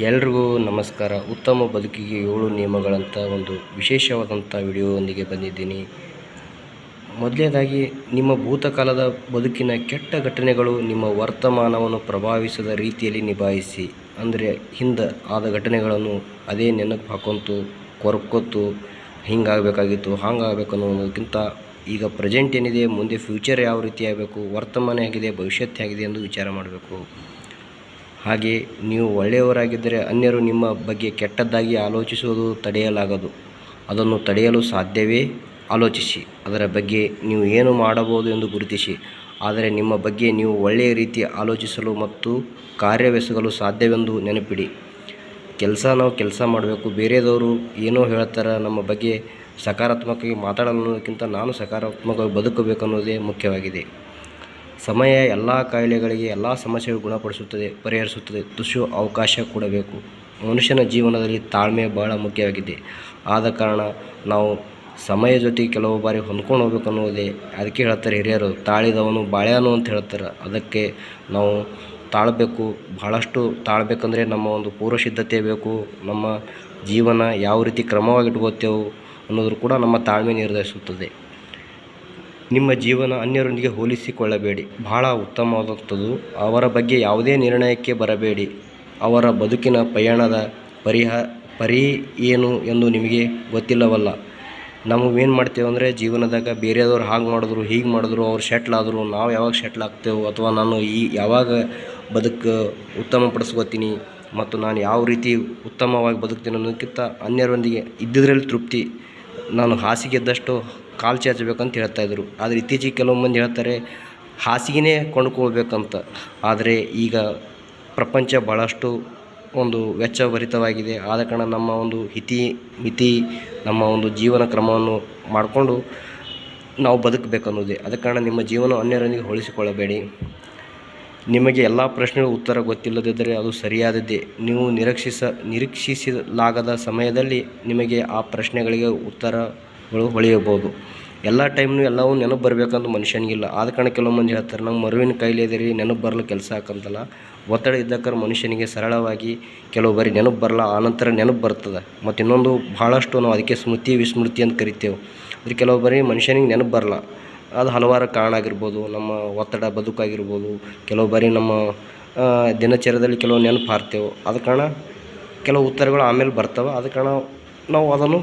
ಎಲ್ರಿಗೂ ನಮಸ್ಕಾರ. ಉತ್ತಮ ಬದುಕಿಗೆ 7 ನಿಯಮಗಳಂತ ಒಂದು ವಿಶೇಷವಾದಂಥ ವಿಡಿಯೋವೊಂದಿಗೆ ಬಂದಿದ್ದೀನಿ. ಮೊದಲನೇದಾಗಿ, ನಿಮ್ಮ ಭೂತಕಾಲದ ಬದುಕಿನ ಕೆಟ್ಟ ಘಟನೆಗಳು ನಿಮ್ಮ ವರ್ತಮಾನವನ್ನು ಪ್ರಭಾವಿಸದ ರೀತಿಯಲ್ಲಿ ನಿಭಾಯಿಸಿ. ಅಂದರೆ ಹಿಂದೆ ಆದ ಘಟನೆಗಳನ್ನು ಅದೇ ನೆನಪು ಹಾಕೊಂತು ಕೊರಕೊತ್ತು ಹಿಂಗಾಗಬೇಕಾಗಿತ್ತು ಹಾಗಾಗಬೇಕು ಅನ್ನೋದಕ್ಕಿಂತ ಈಗ ಪ್ರೆಸೆಂಟ್ ಏನಿದೆ, ಮುಂದೆ ಫ್ಯೂಚರ್ ಯಾವ ರೀತಿ ಆಗಬೇಕು, ವರ್ತಮಾನ ಹೇಗಿದೆ, ಭವಿಷ್ಯತ್ತು ಹೇಗಿದೆ ಎಂದು ವಿಚಾರ ಮಾಡಬೇಕು. ಹಾಗೆ ನೀವು ಒಳ್ಳೆಯವರಾಗಿದ್ದರೆ ಅನ್ಯರು ನಿಮ್ಮ ಬಗ್ಗೆ ಕೆಟ್ಟದ್ದಾಗಿ ಆಲೋಚಿಸುವುದು ತಡೆಯಲಾಗದು. ಅದನ್ನು ತಡೆಯಲು ಸಾಧ್ಯವೇ? ಆಲೋಚಿಸಿ. ಅದರ ಬಗ್ಗೆ ನೀವು ಏನು ಮಾಡಬಹುದು ಎಂದು ಗುರುತಿಸಿ. ಆದರೆ ನಿಮ್ಮ ಬಗ್ಗೆ ನೀವು ಒಳ್ಳೆಯ ರೀತಿ ಆಲೋಚಿಸಲು ಮತ್ತು ಕಾರ್ಯವೆಸಗಲು ಸಾಧ್ಯವೆಂದು ನೆನಪಿಡಿ. ನಾವು ಕೆಲಸ ಮಾಡಬೇಕು. ಬೇರೆಯವರು ಏನೋ ಹೇಳ್ತಾರೆ ನಮ್ಮ ಬಗ್ಗೆ ಸಕಾರಾತ್ಮಕವಾಗಿ ಮಾತಾಡೋದಕ್ಕಿಂತ ನಾನು ಸಕಾರಾತ್ಮಕವಾಗಿ ಬದುಕಬೇಕು ಅನ್ನೋದೇ ಮುಖ್ಯವಾಗಿದೆ. ಸಮಯ ಎಲ್ಲ ಕಾಯಿಲೆಗಳಿಗೆ, ಎಲ್ಲ ಸಮಸ್ಯೆಗಳು ಗುಣಪಡಿಸುತ್ತದೆ, ಪರಿಹರಿಸುತ್ತದೆ. ತುಸು ಅವಕಾಶ ಕೊಡಬೇಕು. ಮನುಷ್ಯನ ಜೀವನದಲ್ಲಿ ತಾಳ್ಮೆ ಬಹಳ ಮುಖ್ಯವಾಗಿದೆ. ಆದ ಕಾರಣ ನಾವು ಸಮಯ ಜೊತೆಗೆ ಕೆಲವು ಬಾರಿ ಹೊಂದ್ಕೊಂಡು ಹೋಗ್ಬೇಕು ಅನ್ನೋದೇ. ಅದಕ್ಕೆ ಹೇಳ್ತಾರೆ ಹಿರಿಯರು, ತಾಳಿದವನು ಬಾಳ್ಯಾನು ಅಂತ ಹೇಳ್ತಾರೆ. ಅದಕ್ಕೆ ನಾವು ತಾಳಬೇಕು. ಬಹಳಷ್ಟು ತಾಳಬೇಕಂದ್ರೆ ನಮ್ಮ ಒಂದು ಪೂರ್ವ ಸಿದ್ಧತೆ ಬೇಕು. ನಮ್ಮ ಜೀವನ ಯಾವ ರೀತಿ ಕ್ರಮವಾಗಿ ಇಟ್ಕೋತೇವೆ ಅನ್ನೋದು ಕೂಡ ನಮ್ಮ ತಾಳ್ಮೆ ನಿರ್ಧರಿಸುತ್ತದೆ. ನಿಮ್ಮ ಜೀವನ ಅನ್ಯರೊಂದಿಗೆ ಹೋಲಿಸಿಕೊಳ್ಳಬೇಡಿ. ಬಹಳ ಉತ್ತಮವಾದಂಥದ್ದು. ಅವರ ಬಗ್ಗೆ ಯಾವುದೇ ನಿರ್ಣಯಕ್ಕೆ ಬರಬೇಡಿ. ಅವರ ಬದುಕಿನ ಪಯಣದ ಪರಿ ಏನು ಎಂದು ನಿಮಗೆ ಗೊತ್ತಿಲ್ಲವಲ್ಲ. ಏನು ಮಾಡ್ತೇವೆ ಅಂದರೆ, ಜೀವನದಾಗ ಬೇರೆಯವ್ರು ಹಾಗೆ ಮಾಡಿದ್ರು ಹೀಗೆ ಮಾಡಿದ್ರು, ಅವ್ರು ಸೆಟ್ಲ್ ಆದರು, ನಾವು ಯಾವಾಗ ಸೆಟ್ಲ್ ಆಗ್ತೇವೆ, ಅಥವಾ ನಾನು ಯಾವಾಗ ಬದುಕು ಉತ್ತಮಪಡಿಸ್ಕೋತೀನಿ ಮತ್ತು ನಾನು ಯಾವ ರೀತಿ ಉತ್ತಮವಾಗಿ ಬದುಕ್ತೀನಿ ಅನ್ನೋದಕ್ಕಿಂತ ಅನ್ಯರೊಂದಿಗೆ ಇದ್ದಿದ್ರಲ್ಲಿ ತೃಪ್ತಿ. ನಾನು ಹಾಸಿಗೆ ಇದ್ದಷ್ಟು ಕಾಲು ಚಾಚಬೇಕಂತ ಹೇಳ್ತಾಯಿದ್ರು. ಆದರೆ ಇತ್ತೀಚೆಗೆ ಕೆಲವು ಮಂದಿ ಹೇಳ್ತಾರೆ ಹಾಸಿಗೆನೇ ಕೊಂಡ್ಕೊಳ್ಬೇಕಂತ. ಆದರೆ ಈಗ ಪ್ರಪಂಚ ಭಾಳಷ್ಟು ಒಂದು ವೆಚ್ಚಭರಿತವಾಗಿದೆ. ಆದ ಕಾರಣ ನಮ್ಮ ಒಂದು ಮಿತಿ ನಮ್ಮ ಒಂದು ಜೀವನ ಕ್ರಮವನ್ನು ಮಾಡಿಕೊಂಡು ನಾವು ಬದುಕಬೇಕನ್ನೋದೇ. ಆದ ಕಾರಣ ನಿಮ್ಮ ಜೀವನ ಅನ್ಯರೊಂದಿಗೆ ಹೋಲಿಸಿಕೊಳ್ಳಬೇಡಿ. ನಿಮಗೆ ಎಲ್ಲ ಪ್ರಶ್ನೆಗಳು ಉತ್ತರ ಗೊತ್ತಿಲ್ಲದಿದ್ದರೆ ಅದು ಸರಿಯಾದದ್ದೇ. ನೀವು ನಿರೀಕ್ಷಿಸಲಾಗದ ಸಮಯದಲ್ಲಿ ನಿಮಗೆ ಆ ಪ್ರಶ್ನೆಗಳಿಗೆ ಉತ್ತರಗಳು ಹೊಳೆಯಬಹುದು. ಎಲ್ಲ ಟೈಮ್ನು ಎಲ್ಲವೂ ನೆನಪು ಬರಬೇಕಂತ ಮನುಷ್ಯನಿಗಿಲ್ಲ. ಆದ ಕಾರಣ ಕೆಲವು ಮಂದಿ ಹೇಳ್ತಾರೆ, ನಂಗೆ ಮರುವಿನ ಕಾಯಿಲೆ ಇದೆ ರೀ, ನೆನಪು ಬರಲು ಕೆಲಸ ಹಾಕಂತಲ್ಲ. ಒತ್ತಡ ಇದ್ದಕ್ಕಾರ ಮನುಷ್ಯನಿಗೆ ಸರಳವಾಗಿ ಕೆಲವು ಬಾರಿ ನೆನಪು ಬರಲ್ಲ, ಆನಂತರ ನೆನಪು ಬರ್ತದೆ. ಮತ್ತು ಇನ್ನೊಂದು ಭಾಳಷ್ಟು ನಾವು ಅದಕ್ಕೆ ಸ್ಮೃತಿ ವಿಸ್ಮೃತಿ ಅಂತ ಕರಿತೇವೆ. ಅಂದರೆ ಕೆಲವು ಬಾರಿ ಮನುಷ್ಯನಿಗೆ ನೆನಪು ಬರಲ್ಲ. ಅದು ಹಲವಾರು ಕಾರಣ ಆಗಿರ್ಬೋದು. ನಮ್ಮ ಒತ್ತಡ ಬದುಕಾಗಿರ್ಬೋದು. ಕೆಲವು ಬಾರಿ ನಮ್ಮ ದಿನಚರ್ಯದಲ್ಲಿ ಕೆಲವು ನೆನಪು ಹಾರ್ತೇವೆ. ಆದ ಕಾರಣ ಕೆಲವು ಉತ್ತರಗಳು ಆಮೇಲೆ ಬರ್ತವೆ. ಆದ ಕಾರಣ ನಾವು ಅದನ್ನು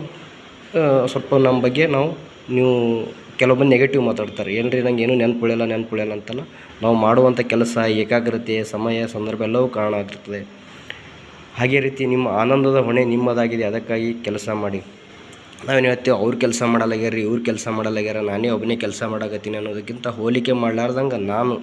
ಸ್ವಲ್ಪ ನಮ್ಮ ಬಗ್ಗೆ ನೀವು ಕೆಲವೊಬ್ಬರು ನೆಗೆಟಿವ್ ಮಾತಾಡ್ತಾರೆ, ಏನ್ರಿ ನಂಗೆ ಏನೂ ನೆನಪುಳಿಯಲ್ಲ ಅಂತಲ್ಲ. ನಾವು ಮಾಡುವಂಥ ಕೆಲಸ, ಏಕಾಗ್ರತೆ, ಸಮಯ, ಸಂದರ್ಭ ಎಲ್ಲವೂ ಕಾರಣ ಆಗಿರ್ತದೆ. ಹಾಗೆ ರೀತಿ ನಿಮ್ಮ ಆನಂದದ ಹೊಣೆ ನಿಮ್ಮದಾಗಿದೆ. ಅದಕ್ಕಾಗಿ ಕೆಲಸ ಮಾಡಿ. ನಾವೇನು ಹೇಳ್ತೇವೆ, ಅವ್ರು ಕೆಲಸ ಮಾಡಲಾಗ್ಯಾರ ರೀ, ಇವ್ರು ಕೆಲಸ ಮಾಡಲಾಗ್ಯಾರ, ನಾನೇ ಒಬ್ಬನೇ ಕೆಲಸ ಮಾಡಕತ್ತೀನಿ ಅನ್ನೋದಕ್ಕಿಂತ ಹೋಲಿಕೆ ಮಾಡಲಾರ್ದಂಗೆ ನಾನು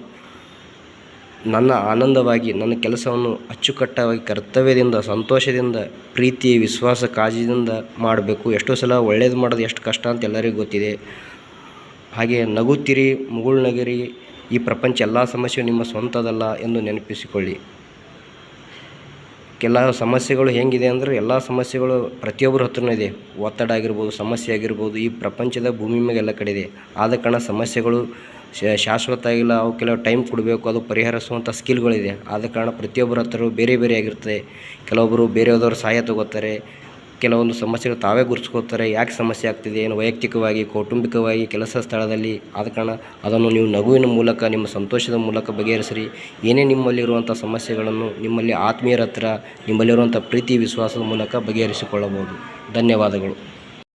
ನನ್ನ ಆನಂದವಾಗಿ ನನ್ನ ಕೆಲಸವನ್ನು ಅಚ್ಚುಕಟ್ಟಾಗಿ ಕರ್ತವ್ಯದಿಂದ, ಸಂತೋಷದಿಂದ, ಪ್ರೀತಿ, ವಿಶ್ವಾಸ, ಕಾಳಜಿಯಿಂದ ಮಾಡಬೇಕು. ಎಷ್ಟೋ ಸಲ ಒಳ್ಳೇದು ಮಾಡೋದು ಎಷ್ಟು ಕಷ್ಟ ಅಂತ ಎಲ್ಲರಿಗೂ ಗೊತ್ತಿದೆ. ಹಾಗೆ ನಗುತ್ತಿರಿ, ಮುಗುಳ್ನಗಿರಿ. ಈ ಪ್ರಪಂಚ ಎಲ್ಲ ಸಮಸ್ಯೆ ನಿಮ್ಮ ಸ್ವಂತದಲ್ಲ ಎಂದು ನೆನಪಿಸಿಕೊಳ್ಳಿ. ಕೆಲವು ಸಮಸ್ಯೆಗಳು ಹೇಗಿದೆ ಅಂದರೆ, ಎಲ್ಲ ಸಮಸ್ಯೆಗಳು ಪ್ರತಿಯೊಬ್ಬರ ಹತ್ರನೂ ಇದೆ. ಒತ್ತಡ ಆಗಿರ್ಬೋದು, ಸಮಸ್ಯೆ ಆಗಿರ್ಬೋದು. ಈ ಪ್ರಪಂಚದ ಭೂಮಿ ಮೇಲೆ ಎಲ್ಲ ಕಡೆ ಇದೆ. ಆದ ಕಾರಣ ಸಮಸ್ಯೆಗಳು ಶಾಶ್ವತ ಆಗಿಲ್ಲ. ಅವು ಕೆಲವು ಟೈಮ್ ಕೊಡಬೇಕು. ಅದು ಪರಿಹರಿಸುವಂಥ ಸ್ಕಿಲ್ಗಳಿದೆ. ಆದ ಕಾರಣ ಪ್ರತಿಯೊಬ್ಬರ ಹತ್ರ ಬೇರೆ ಬೇರೆ ಆಗಿರ್ತದೆ. ಕೆಲವೊಬ್ಬರು ಬೇರೆಯವ್ರ ಸಹಾಯ ತಗೋತಾರೆ. ಕೆಲವೊಂದು ಸಮಸ್ಯೆಗಳು ತಾವೇ ಗುರುತಿಸ್ಕೋತಾರೆ. ಯಾಕೆ ಸಮಸ್ಯೆ ಆಗ್ತಿದೆ, ಏನು ವೈಯಕ್ತಿಕವಾಗಿ, ಕೌಟುಂಬಿಕವಾಗಿ, ಕೆಲಸ ಸ್ಥಳದಲ್ಲಿ. ಆದ ಕಾರಣ ಅದನ್ನು ನೀವು ನಗುವಿನ ಮೂಲಕ, ನಿಮ್ಮ ಸಂತೋಷದ ಮೂಲಕ ಬಗೆಹರಿಸಿರಿ. ಏನೇ ನಿಮ್ಮಲ್ಲಿರುವಂಥ ಸಮಸ್ಯೆಗಳನ್ನು ನಿಮ್ಮಲ್ಲಿ ಆತ್ಮೀಯರ ಹತ್ರ, ನಿಮ್ಮಲ್ಲಿರುವಂಥ ಪ್ರೀತಿ ವಿಶ್ವಾಸದ ಮೂಲಕ ಬಗೆಹರಿಸಿಕೊಳ್ಳಬಹುದು. ಧನ್ಯವಾದಗಳು.